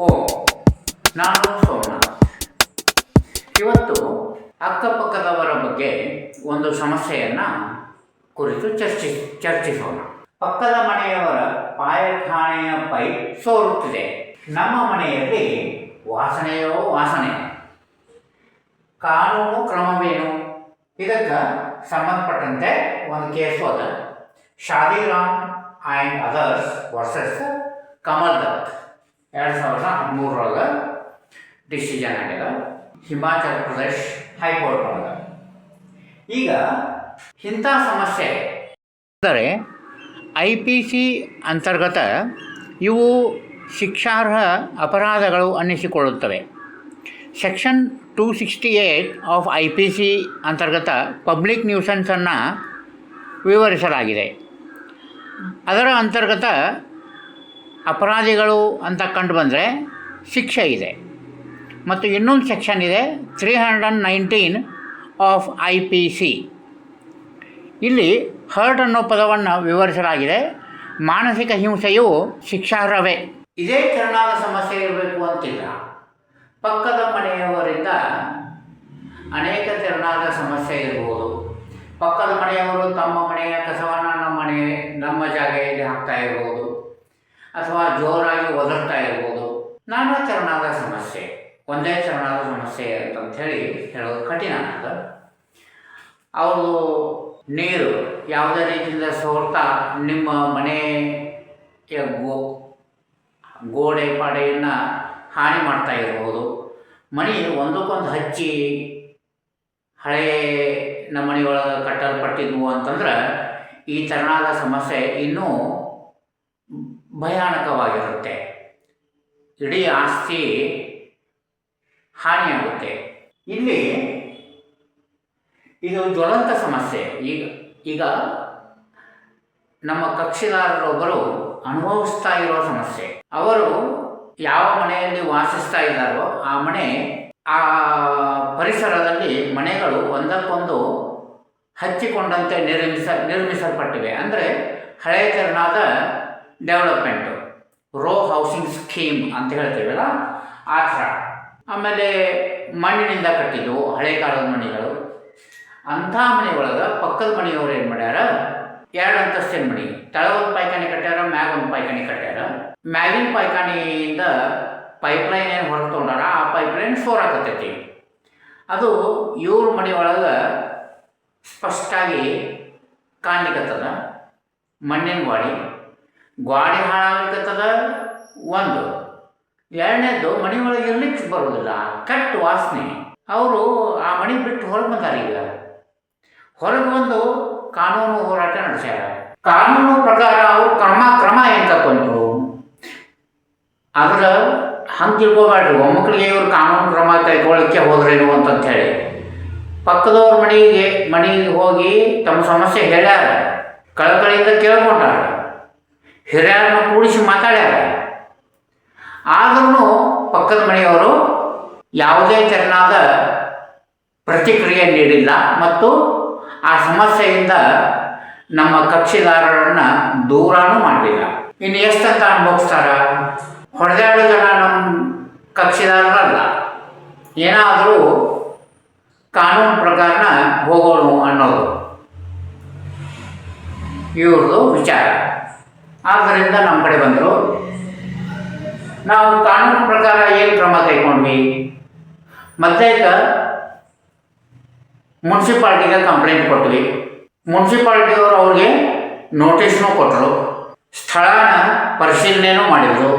ಓ, ನಾನು ಸೋಮನಾಥ್. ಇವತ್ತು ಅಕ್ಕಪಕ್ಕದವರ ಬಗ್ಗೆ ಒಂದು ಸಮಸ್ಯೆಯನ್ನು ಕುರಿತು ಚರ್ಚಿಸೋಣ. ಪಕ್ಕದ ಮನೆಯವರ ಪಾಯಖಾನೆಯ ಪೈಪ್ ಸೋರುತ್ತಿದೆ. ನಮ್ಮ ಮನೆಯಲ್ಲಿ ವಾಸನೆಯೋ ವಾಸನೆ. ಕಾನೂನು ಕ್ರಮವೇನು? ಇದಕ್ಕೆ ಸಂಬಂಧಪಟ್ಟಂತೆ ಒಂದು ಕೇಸು ಅದ. Shadiram and others versus Kamal Dutt 2013 decision ಆಗ್ಯದ ಹಿಮಾಚಲ ಪ್ರದೇಶ್ ಹೈಕೋರ್ಟ್ ಒಳಗೆ. ಈಗ ಇಂಥ ಸಮಸ್ಯೆ ಅಂದರೆ IPC ಅಂತರ್ಗತ ಇವು ಶಿಕ್ಷಾರ್ಹ ಅಪರಾಧಗಳು ಅನ್ನಿಸಿಕೊಳ್ಳುತ್ತವೆ. ಸೆಕ್ಷನ್ 268 ಆಫ್ IPC ಅಂತರ್ಗತ ಪಬ್ಲಿಕ್ ನ್ಯೂಸೆನ್ಸನ್ನು ವಿವರಿಸಲಾಗಿದೆ. ಅದರ ಅಂತರ್ಗತ ಅಪರಾಧಿಗಳು ಅಂತ ಕಂಡು ಬಂದರೆ ಶಿಕ್ಷೆ ಇದೆ. ಮತ್ತು ಇನ್ನೊಂದು ಸೆಕ್ಷನ್ ಇದೆ 319 ಆಫ್ IPC. ಇಲ್ಲಿ ಹರ್ಟ್ ಅನ್ನೋ ಪದವನ್ನು ವಿವರಿಸಲಾಗಿದೆ. ಮಾನಸಿಕ ಹಿಂಸೆಯು ಶಿಕ್ಷಾರ್ಹವೇ. ಇದೇ ತೆರನಾದ ಸಮಸ್ಯೆ ಇರಬೇಕು ಅಂತಿಲ್ಲ. ಪಕ್ಕದ ಮನೆಯವರಿಂದ ಅನೇಕ ತೆರನಾದ ಸಮಸ್ಯೆ ಇರ್ಬೋದು. ಪಕ್ಕದ ಮನೆಯವರು ತಮ್ಮ ಮನೆಯ ಕಸವನ್ನು ನಮ್ಮ ಜಾಗೆಯಲ್ಲಿ ಹಾಕ್ತಾ ಇರ್ಬೋದು, ಅಥವಾ ಜೋರಾಗಿ ಒದರ್ತಾ ಇರ್ಬೋದು. ನಾನಾ ತೆರನಾದ ಸಮಸ್ಯೆ, ಒಂದೇ ತೆರನಾದ ಸಮಸ್ಯೆ ಅಂತಂಥೇಳಿ ಹೇಳೋದು ಕಠಿಣ ಆಗ್ತದೆ. ಅವರು ನೀರು ಯಾವುದೇ ರೀತಿಯಿಂದ ಸೋರ್ತಾ ನಿಮ್ಮ ಮನೆಯ ಗೋಡೆ ಪಾಡೆಯನ್ನು ಹಾನಿ ಮಾಡ್ತಾ ಇರ್ಬೋದು. ಮನೆ ಒಂದಕ್ಕೊಂದು ಹಚ್ಚಿ ಹಳೇ ನಮ್ಮ ಮನೆಯೊಳಗೆ ಕಟ್ಟಲ್ಪಟ್ಟಿದ್ವು ಅಂತಂದ್ರೆ ಈ ತೆರನಾದ ಸಮಸ್ಯೆ ಇನ್ನೂ ಭಯಾನಕವಾಗಿರುತ್ತೆ. ಇಡೀ ಆಸ್ತಿ ಹಾನಿಯಾಗುತ್ತೆ. ಇಲ್ಲಿ ಇದು ಜ್ವಲಂತ ಸಮಸ್ಯೆ. ಈಗ ನಮ್ಮ ಕಕ್ಷಿದಾರರೊಬ್ಬರು ಅನುಭವಿಸ್ತಾ ಇರೋ ಸಮಸ್ಯೆ. ಅವರು ಯಾವ ಮನೆಯಲ್ಲಿ ವಾಸಿಸ್ತಾ ಇದ್ದಾರೋ ಆ ಮನೆ, ಆ ಪರಿಸರದಲ್ಲಿ ಮನೆಗಳು ಒಂದಕ್ಕೊಂದು ಹಚ್ಚಿಕೊಂಡಂತೆ ನಿರ್ಮಿಸಲ್ಪಟ್ಟಿವೆ. ಅಂದರೆ ಹಳೆಯ ತೆರನಾದ ಡೆವಲಪ್ಮೆಂಟು, ರೋ ಹೌಸಿಂಗ್ ಸ್ಕೀಮ್ ಅಂತ ಹೇಳ್ತೀವಲ್ಲ ಆ ಥರ. ಆಮೇಲೆ ಮಣ್ಣಿನಿಂದ ಕಟ್ಟಿದ್ದು ಹಳೆ ಕಾಲದ ಮನೆಗಳು. ಅಂಥ ಮನೆ ಒಳಗೆ ಪಕ್ಕದ ಮನೆಯವರು ಏನು ಮಾಡ್ಯಾರ, 2 ಅಂತಸ್ತಿನ ಮನೆ, ತಳಗೊಂದು ಪಾಯ್ಖಾನೆ ಕಟ್ಟ್ಯಾರ, ಮ್ಯಾಗೊಂದು ಪಾಯ್ಖಾನೆ ಕಟ್ಟ್ಯಾರ. ಮ್ಯಾಗಿನ ಪಾಯ್ಖಾನೆಯಿಂದ ಪೈಪ್ಲೈನ್ ಏನು ಹೊರಗೆ ತೊಗೊಂಡಾರ, ಆ ಪೈಪ್ಲೈನ್ ಸೋರಾಕತ್ತೈತಿ. ಅದು ಇವ್ರ ಮನೆಯೊಳಗೆ ಸ್ಪಷ್ಟಾಗಿ ಕಾಣ್ಲಿಕ್ಕತ್ತದ. ಮಣ್ಣಿನ ಗ್ವಾಡಿ ಹಾಳಾಗ್ಲಿಕ್ಕತ್ತದ ಒಂದು. ಎರಡನೇದು ಮನೆಯೊಳಗೆ ಇರ್ಲಿಕ್ಕೆ ಬರೋದಿಲ್ಲ, ಕೆಟ್ಟ ವಾಸನೆ. ಅವರು ಆ ಮನೆ ಬಿಟ್ಟು ಹೊರಗೆ ಬಂದಾರ. ಈಗ ಹೊರಗೆ ಬಂದು ಕಾನೂನು ಹೋರಾಟ ನಡೆಸ್ಯಾರ. ಕಾನೂನು ಪ್ರಕಾರ ಅವರು ಕ್ರಮ ಏನು ತಗೊಂಡ್ರು. ಆದ್ರೆ ಹಂಗೆ ತಿಳ್ಕೊಬೇಡ್ರಿ, ಒಮ್ಮಕ್ಕಳಿಗೆ ಇವರು ಕಾನೂನು ಕ್ರಮ ಕೈಗೊಳ್ಳಕ್ಕೆ ಹೋದ್ರೇನು ಅಂತಂಥೇಳಿ. ಪಕ್ಕದವ್ರ ಮನೆಗೆ ಹೋಗಿ ತಮ್ಮ ಸಮಸ್ಯೆ ಹೇಳ್ಯಾರ, ಕಳಕಳಿಯಿಂದ ಕೇಳ್ಕೊಂಡಾರ, ಹಿರಿಯರನ್ನು ಕೂಡಿಸಿ ಮಾತಾಡ್ಯಾರ. ಆದ್ರೂ ಪಕ್ಕದ ಮನೆಯವರು ಯಾವುದೇ ತೆರನಾದ ಪ್ರತಿಕ್ರಿಯೆ ನೀಡಿಲ್ಲ ಮತ್ತು ಆ ಸಮಸ್ಯೆಯಿಂದ ನಮ್ಮ ಕಕ್ಷಿದಾರರನ್ನು ದೂರನೂ ಮಾಡಲಿಲ್ಲ. ಇನ್ನು ಎಷ್ಟಂತ ಅನುಭವಿಸ್ತಾರ? ಹೊಡೆದಾಡೋ ಜನ ನಮ್ಮ ಕಕ್ಷಿದಾರರಲ್ಲ. ಏನಾದರೂ ಕಾನೂನು ಪ್ರಕಾರನ ಹೋಗೋಣ ಅನ್ನೋದು ಇವ್ರದ್ದು ವಿಚಾರ. ಆದ್ದರಿಂದ ನಮ್ಮ ಕಡೆ ಬಂದರು. ನಾವು ಕಾನೂನು ಪ್ರಕಾರ ಏನು ಕ್ರಮ ಕೈಗೊಂಡ್ವಿ? ಮತ್ತೇಕ ಮುನ್ಸಿಪಾಲ್ಟಿಗೆ ಕಂಪ್ಲೇಂಟ್ ಕೊಟ್ವಿ. ಮುನ್ಸಿಪಾಲ್ಟಿಯವರು ಅವ್ರಿಗೆ ನೋಟಿಸ್ನೂ ಕೊಟ್ಟರು, ಸ್ಥಳನ ಪರಿಶೀಲನೆಯೂ ಮಾಡಿದರು.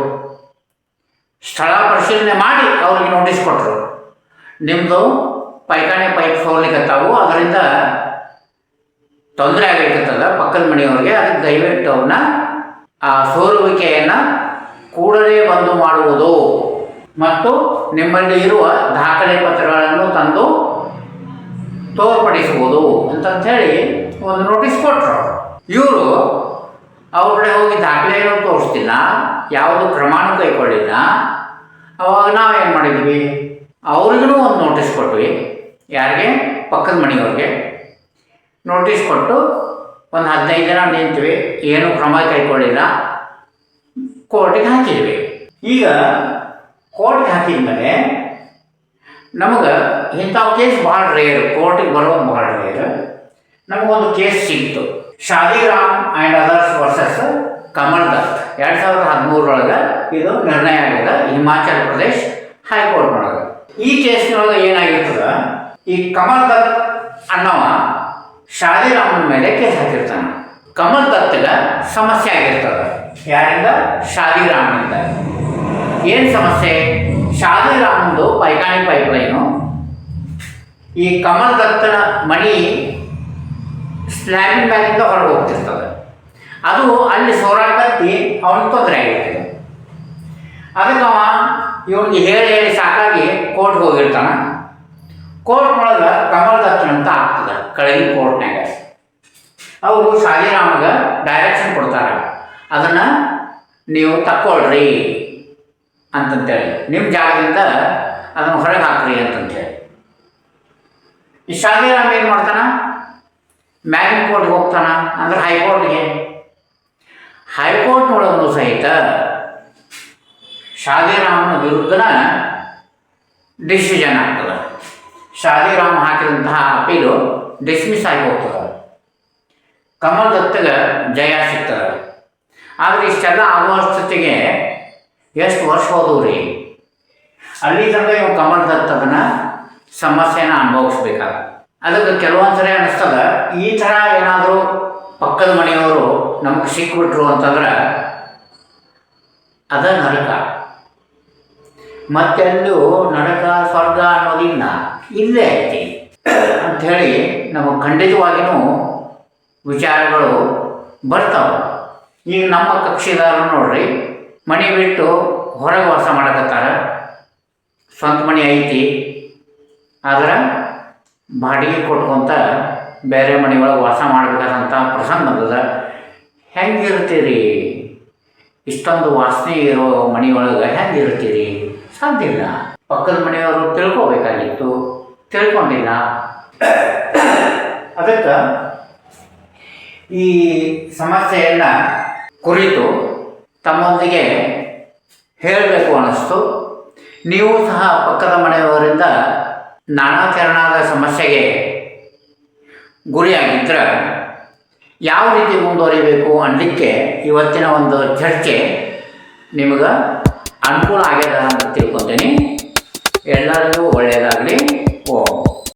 ಸ್ಥಳ ಪರಿಶೀಲನೆ ಮಾಡಿ ಅವ್ರಿಗೆ ನೋಟಿಸ್ ಕೊಟ್ಟರು, ನಿಮ್ಮದು ಪಾಯ್ಖಾನೆ ಪೈಪ್ ಸೋರ್ಲಿಕ್ಕತ್ತಾವು, ಅದರಿಂದ ತೊಂದರೆ ಆಗಲಿಕ್ಕತ್ತದ ಪಕ್ಕದ ಮನೆಯವ್ರಿಗೆ. ಅದಕ್ಕೆ ದಯವಿಟ್ಟು ಅವ್ರನ್ನ ಆ ಸೋರುವಿಕೆಯನ್ನು ಕೂಡಲೇ ಬಂದು ಮಾಡುವುದು ಮತ್ತು ನಿಮ್ಮಲ್ಲಿ ಇರುವ ದಾಖಲೆ ಪತ್ರಗಳನ್ನು ತಂದು ತೋರ್ಪಡಿಸುವುದು ಅಂತಂಥೇಳಿ ಒಂದು ನೋಟಿಸ್ ಕೊಟ್ಟರು. ಇವರು ಅವ್ರ ಕಡೆ ಹೋಗಿ ದಾಖಲೆಯನ್ನು ತೋರಿಸ್ತಿಲ್ಲ, ಯಾವುದು ಕ್ರಮಾನು ಕೈಗೊಳ್ಳಿಲ್ಲ. ಅವಾಗ ನಾವೇನು ಮಾಡಿದ್ವಿ, ಅವ್ರಿಗೂ ಒಂದು ನೋಟಿಸ್ ಕೊಟ್ವಿ. ಯಾರಿಗೆ? ಪಕ್ಕದ ಮನೆಯವ್ರಿಗೆ ನೋಟಿಸ್ ಕೊಟ್ಟು ಒಂದು 15 ದಿನ ನಿಂತ್ವಿ, ಏನೂ ಕ್ರಮ ಕೈಗೊಳ್ಳಿಲ್ಲ, ಕೋರ್ಟಿಗೆ ಹಾಕಿದ್ವಿ. ಈಗ ಕೋರ್ಟ್ಗೆ ಹಾಕಿದ್ಮೇಲೆ ನಮಗೆ ಇಂಥವು ಕೇಸ್ ಭಾಳ ರೇರ್, ಕೋರ್ಟಿಗೆ ಬರೋದು ಭಾಳ ರೇರ್. ನಮಗೊಂದು ಕೇಸ್ ಸಿಕ್ತು, Shadiram and others versus Kamal Dutt. 2013 ಇದು ನಿರ್ಣಯ ಆಗಿದೆ ಹಿಮಾಚಲ ಪ್ರದೇಶ್ ಹೈಕೋರ್ಟ್ನೊಳಗೆ. ಈ ಕೇಸ್ನೊಳಗೆ ಏನಾಗಿರ್ತದ, ಈ ಕಮಲ್ ದತ್ ಅನ್ನವ ಶಾದಿರಾಮನ ಮೇಲೆ ಕೇಸ್ ಹಾಕಿರ್ತಾನೆ. ಕಮಲ್ ದತ್ಗೆ ಸಮಸ್ಯೆ ಆಗಿರ್ತದೆ. ಯಾರಿಂದ? ಶಾದಿರಾಮನಿಂದ. ಏನು ಸಮಸ್ಯೆ? ಶಾದಿರಾಮಂದು ಪೈಖಾನಿ ಪೈಪ್ಲೈನು ಈ ಕಮಲ್ ದತ್ತನ ಮಣಿ ಸ್ಲ್ಯಾಬಿನ ಮ್ಯಾಲಿಂದ ಹೊರಗೆ ಹೋಗ್ತಿರ್ತದೆ. ಅದು ಅಲ್ಲಿ ಸೋರಾಕತ್ತಿ ಅವನಿಗೆ ತೊಂದರೆ ಆಗಿರ್ತದೆ. ಅದಕ್ಕೆ ಇವನಿಗೆ ಹೇಳಿ ಸಾಕಾಗಿ ಕೋರ್ಟ್ಗೆ ಹೋಗಿರ್ತಾನೆ. ಕೋರ್ಟ್ನೊಳಗೆ ಕಮಲ್ ದತ್ತನ ಅಂತ ಆಗ್ತದೆ ಕೆಳಗಿನ ಕೋರ್ಟ್ನಾಗ. ಅವರು ಶಾದಿರಾಮ್ಗೆ ಡೈರೆಕ್ಷನ್ ಕೊಡ್ತಾರೆ, ಅದನ್ನು ನೀವು ತಕ್ಕೊಳ್ರಿ ಅಂತಂತೇಳಿ, ನಿಮ್ಮ ಜಾಗದಿಂದ ಅದನ್ನು ಹೊರಗೆ ಹಾಕ್ರಿ ಅಂತಂತೇಳಿ. ಈ ಶಾದಿರಾಮ್ ಏನು ಮಾಡ್ತಾನೆ? ಮ್ಯಾಗಿನ ಕೋರ್ಟ್ಗೆ ಹೋಗ್ತಾನೆ, ಅಂದ್ರೆ ಹೈಕೋರ್ಟ್ಗೆ. ಹೈಕೋರ್ಟ್ನೊಳಗೂ ಸಹಿತ ಶಾದಿರಾಮನ ವಿರುದ್ಧನ ಡಿಸಿಷನ್ ಆಗ್ತದೆ. ಶಾದಿರಾಮ್ ಹಾಕಿದಂತಹ ಅಪೀಲು ಡಿಸ್ಮಿಸ್ ಆಗಿ ಹೋಗ್ತದೆ. ಕಮಲ್ ದತ್ತಗೆ ಜಯ ಸಿಗ್ತದೆ. ಆದರೆ ಇಷ್ಟೆಲ್ಲ ಆಗುವ ಸ್ಥಿತಿಗೆ ಎಷ್ಟು ವರ್ಷ ಹೋದವು ರೀ. ಅಲ್ಲಿ ತನಕ ಇವು ಕಮಲ್ ದತ್ ಅದನ್ನು ಸಮಸ್ಯೆನ ಅನುಭವಿಸ್ಬೇಕಾಗ. ಅದಕ್ಕೆ ಕೆಲವೊಂದು ಸರಿ ಅನ್ನಿಸ್ತದೆ, ಈ ಥರ ಏನಾದರೂ ಪಕ್ಕದ ಮನೆಯವರು ನಮಗೆ ಸಿಕ್ಬಿಟ್ರು ಅಂತಂದ್ರೆ ಅದ ನರಕ. ಮತ್ತೆಲ್ಲೂ ನರಕ ಸ್ವರ್ಗ ಅನ್ನೋದಿಲ್ಲ, ಇಲ್ಲೇ ಐತಿ ಅಂಥೇಳಿ ನಮಗೆ ಖಂಡಿತವಾಗಿಯೂ ವಿಚಾರಗಳು ಬರ್ತಾವೆ. ಈಗ ನಮ್ಮ ಕಕ್ಷಿದಾರರು ನೋಡ್ರಿ, ಮನೆ ಬಿಟ್ಟು ಹೊರಗೆ ವಾಸ ಮಾಡಕತ್ತಾರ. ಸ್ವಂತ ಮನೆ ಐತಿ, ಆದ್ರೆ ಬಾಡಿಗೆ ಕೊಟ್ಕೊಂತ ಬೇರೆ ಮನೆಯೊಳಗೆ ವಾಸ ಮಾಡಬೇಕಾದಂಥ ಪ್ರಸಂಗ ಬಂದದ. ಹೆಂಗಿರ್ತೀರಿ? ಇಷ್ಟೊಂದು ವಾಸನೆ ಇರೋ ಮನೆಯೊಳಗೆ ಹೆಂಗಿರ್ತೀರಿ? ಸಾಧ್ಯ ಇಲ್ಲ. ಪಕ್ಕದ ಮನೆಯವರು ತಿಳ್ಕೊಬೇಕಾಗಿತ್ತು, ತಿಳ್ಕೊಂಡಿಲ್ಲ. ಅದಕ್ಕೆ ಈ ಸಮಸ್ಯೆಯನ್ನು ಕುರಿತು ತಮ್ಮೊಂದಿಗೆ ಹೇಳಬೇಕು ಅನ್ನಿಸ್ತು. ನೀವು ಸಹ ಪಕ್ಕದ ಮನೆಯವರಿಂದ ನಾನಾ ತೆರನಾದ ಸಮಸ್ಯೆಗೆ ಗುರಿಯಾಗಿದ್ದರೆ ಯಾವ ರೀತಿ ಮುಂದುವರಿಬೇಕು ಅನ್ನಲಿಕ್ಕೆ ಇವತ್ತಿನ ಒಂದು ಚರ್ಚೆ ನಿಮಗೆ ಅನುಕೂಲ ಆಗ್ಯದ ಅಂತ ತಿಳ್ಕೊತೀನಿ. ಎಲ್ಲರಿಗೂ ಒಳ್ಳೆಯದಾಗಲಿ. ಓ